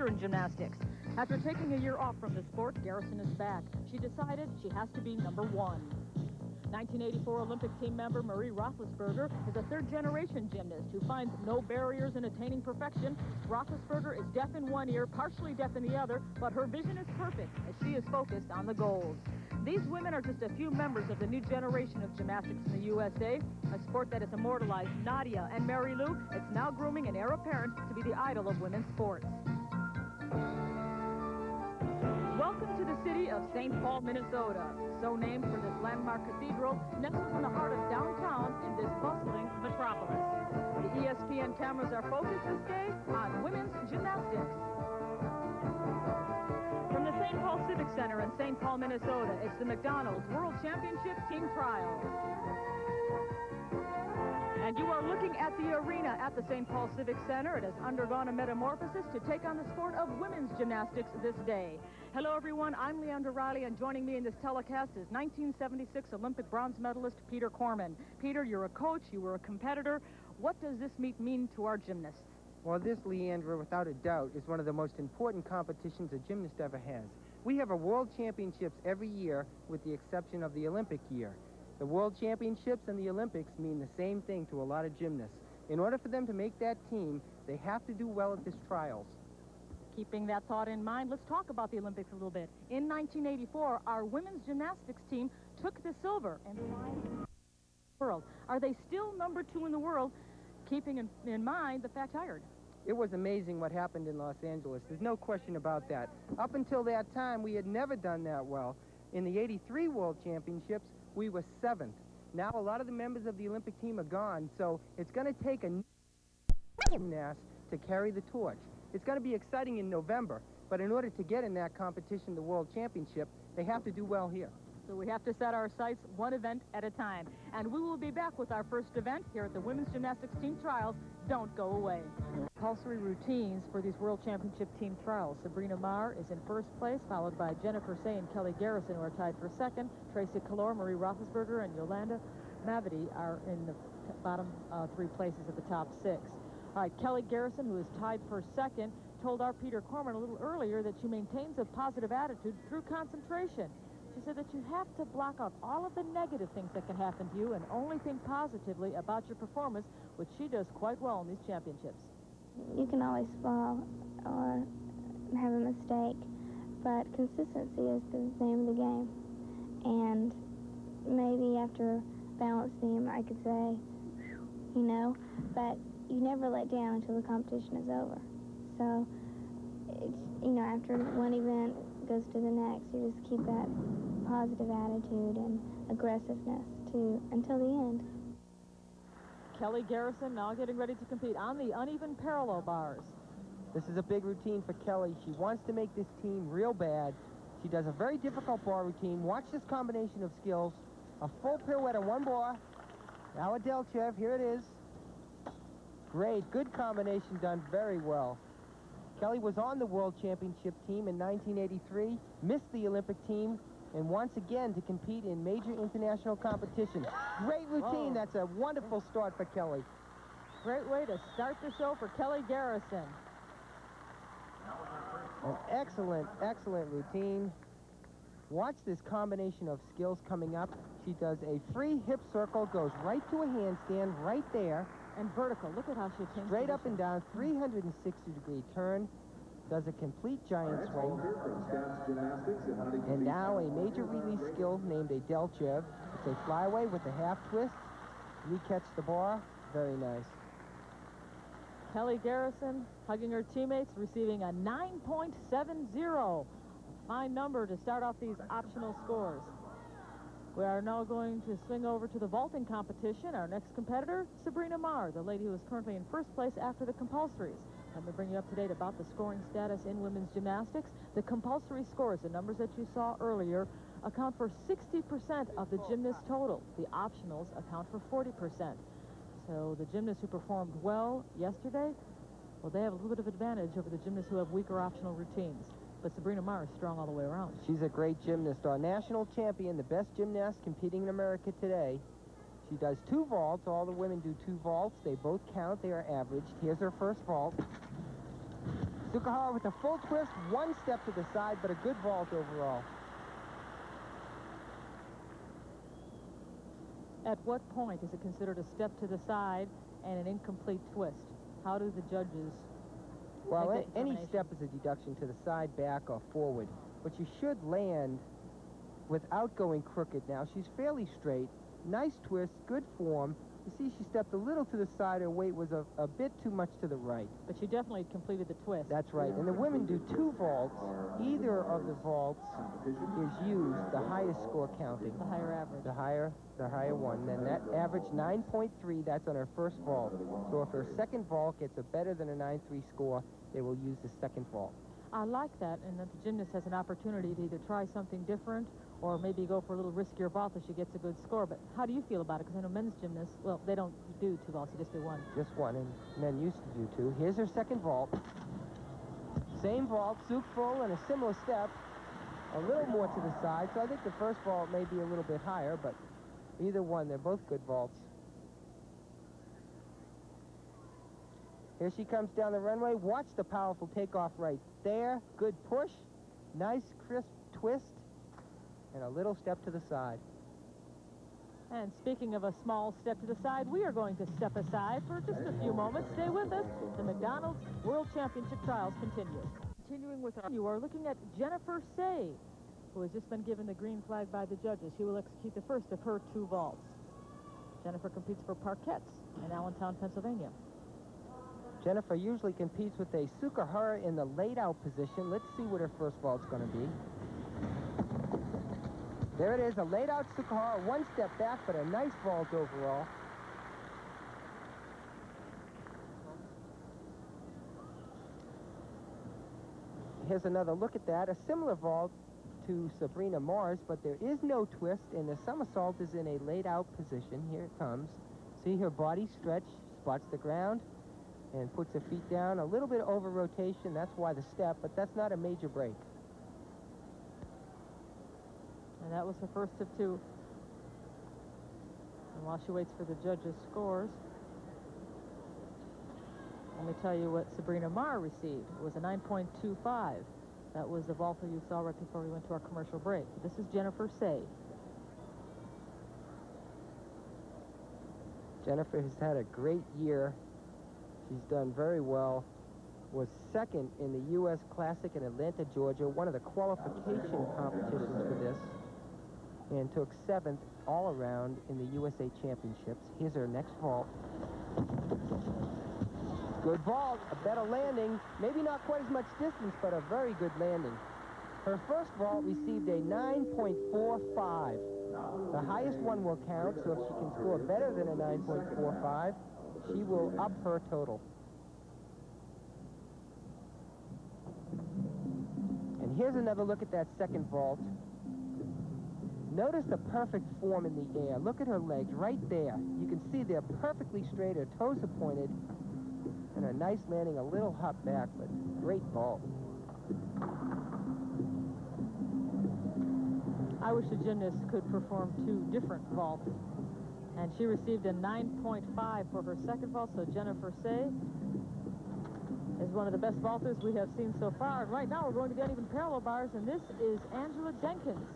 In gymnastics. After taking a year off from the sport, Garrison is back. She decided she has to be number one. 1984 Olympic team member Marie Roethlisberger is a third-generation gymnast who finds no barriers in attaining perfection. Roethlisberger is deaf in one ear, partially deaf in the other, but her vision is perfect as she is focused on the goals. These women are just a few members of the new generation of gymnastics in the USA, a sport that has immortalized Nadia and Mary Lou. It's now grooming an heir apparent to be the idol of women's sports. Welcome to the city of St. Paul, Minnesota, so named for this landmark cathedral nestled in the heart of downtown in this bustling metropolis. The ESPN cameras are focused this day on women's gymnastics. From the St. Paul Civic Center in St. Paul, Minnesota, it's the McDonald's World Championship Team Trial. And you are looking at the arena at the St. Paul Civic Center. It has undergone a metamorphosis to take on the sport of women's gymnastics this day. Hello, everyone. I'm Leandra Riley, and joining me in this telecast is 1976 Olympic bronze medalist Peter Corman. Peter, you're a coach. You were a competitor. What does this meet mean to our gymnasts? Well, this, Leandra, without a doubt, is one of the most important competitions a gymnast ever has. We have a world championships every year, with the exception of the Olympic year. The World Championships and the Olympics mean the same thing to a lot of gymnasts. In order for them to make that team, they have to do well at this trials. Keeping that thought in mind, let's talk about the Olympics a little bit. In 1984, our women's gymnastics team took the silver in the world. Are they still number 2 in the world, keeping in mind the fact hired? It was amazing what happened in Los Angeles. There's no question about that. Up until that time, we had never done that well. In the '83 World Championships, we were 7th. Now a lot of the members of the Olympic team are gone, so it's going to take a gymnast to carry the torch. It's going to be exciting in November, but in order to get in that competition, the World Championship, they have to do well here. So we have to set our sights one event at a time. And we will be back with our first event here at the Women's Gymnastics Team Trials. Don't go away. Compulsory routines for these World Championship Team Trials. Sabrina Marr is in first place, followed by Jennifer Say and Kelly Garrison, who are tied for second. Tracy, Calore, Marie Roethlisberger, and Yolande Mavity are in the bottom 3 places of the top 6. All right, Kelly Garrison, who is tied for second, told our Peter Corman a little earlier that she maintains a positive attitude through concentration. She said that you have to block out all of the negative things that can happen to you and only think positively about your performance, which she does quite well in these championships. You can always fall or have a mistake, but consistency is the name of the game. And maybe after balance beam, I could say, you know, but you never let down until the competition is over. So, it's, you know, after one event goes to the next, you just keep that positive attitude and aggressiveness until the end. Kelly Garrison now getting ready to compete on the uneven parallel bars. This is a big routine for Kelly. She wants to make this team real bad. She does a very difficult bar routine. Watch this combination of skills. A full pirouette on one bar. Now a Delchev. Here it is. Great. Good combination, done very well. Kelly was on the World Championship team in 1983, missed the Olympic team, and once again to compete in major international competition. Great routine. Whoa. That's a wonderful start for Kelly. Great way to start the show for Kelly Garrison. An excellent, excellent routine. Watch this combination of skills coming up. She does a free hip circle, goes right to a handstand right there. And vertical. Look at how she changed Straight up position. and down, 360-degree turn. Does a complete giant swing. And now a major release skill named a Delchev. It's a flyaway with a half twist. Re-catch the bar. Very nice. Kelly Garrison hugging her teammates, receiving a 9.70. A fine number to start off these optional scores. We are now going to swing over to the vaulting competition. Our next competitor, Sabrina Marr, the lady who is currently in first place after the compulsories. Let me bring you up to date about the scoring status in women's gymnastics. The compulsory scores, the numbers that you saw earlier, account for 60% of the gymnast total. The optionals account for 40%. So the gymnasts who performed well yesterday, well, they have a little bit of advantage over the gymnasts who have weaker optional routines. But Sabrina Marr is strong all the way around. She's a great gymnast. Our national champion, the best gymnast competing in America today. She does 2 vaults. All the women do 2 vaults. They both count. They are averaged. Here's her first vault. Sukahara with a full twist, one step to the side, but a good vault overall. At what point is it considered a step to the side and an incomplete twist? How do the judges Well, make that any determination? step is a deduction to the side, back, or forward. But you should land without going crooked now. She's fairly straight. Nice twist, good form. You see, she stepped a little to the side. Her weight was a bit too much to the right. But she definitely completed the twist. That's right. And the women do 2 vaults. Either of the vaults is used, the highest score counting. The higher average. The higher one. Then that average 9.3, that's on her first vault. So if her second vault gets a better than a 9.3 score, they will use the second vault. I like that, and that the gymnast has an opportunity to either try something different or maybe go for a little riskier vault if she gets a good score. But how do you feel about it? Because I know men's gymnasts, well, they don't do 2 vaults, they just do 1. Just 1, and men used to do 2. Here's her second vault. Same vault, Suk full, and a similar step. A little more to the side, so I think the first vault may be a little bit higher, but either one, they're both good vaults. Here she comes down the runway. Watch the powerful takeoff right there. Good push. Nice, crisp twist. And a little step to the side. And speaking of a small step to the side, we are going to step aside for just a few moments. Stay with us. The McDonald's World Championship trials continue. Continuing with our, you are looking at Jennifer Say, who has just been given the green flag by the judges. She will execute the first of her 2 vaults. Jennifer competes for Parkettes in Allentown, Pennsylvania. Jennifer usually competes with a Sukahara in the laid-out position. Let's see what her first vault's going to be. There it is, a laid-out Sukahara, 1 step back, but a nice vault overall. Here's another look at that. A similar vault to Sabrina Mars, but there is no twist, and the somersault is in a laid-out position. Here it comes. See her body stretch, spots the ground, and puts her feet down. A little bit over rotation, that's why the step, but that's not a major break. And that was her first of 2. And while she waits for the judges' scores, let me tell you what Sabrina Marr received. It was a 9.25. That was the vaulter you saw right before we went to our commercial break. This is Jennifer Say. Jennifer has had a great year. She's done very well. Was 2nd in the U.S. Classic in Atlanta, Georgia, one of the qualification competitions for this, and took 7th all around in the USA Championships. Here's her next vault. Good vault, a better landing. Maybe not quite as much distance, but a very good landing. Her first vault received a 9.45. The highest one will count, so if she can score better than a 9.45, she will up her total. And here's another look at that second vault. Notice the perfect form in the air. Look at her legs right there. You can see they're perfectly straight. Her toes are pointed. And a nice landing, a little hop back, but great vault. I wish a gymnast could perform 2 different vaults. And she received a 9.5 for her second vault, so Jennifer Say is one of the best vaulters we have seen so far. And right now we're going to the uneven parallel bars, and this is Angela Denkins.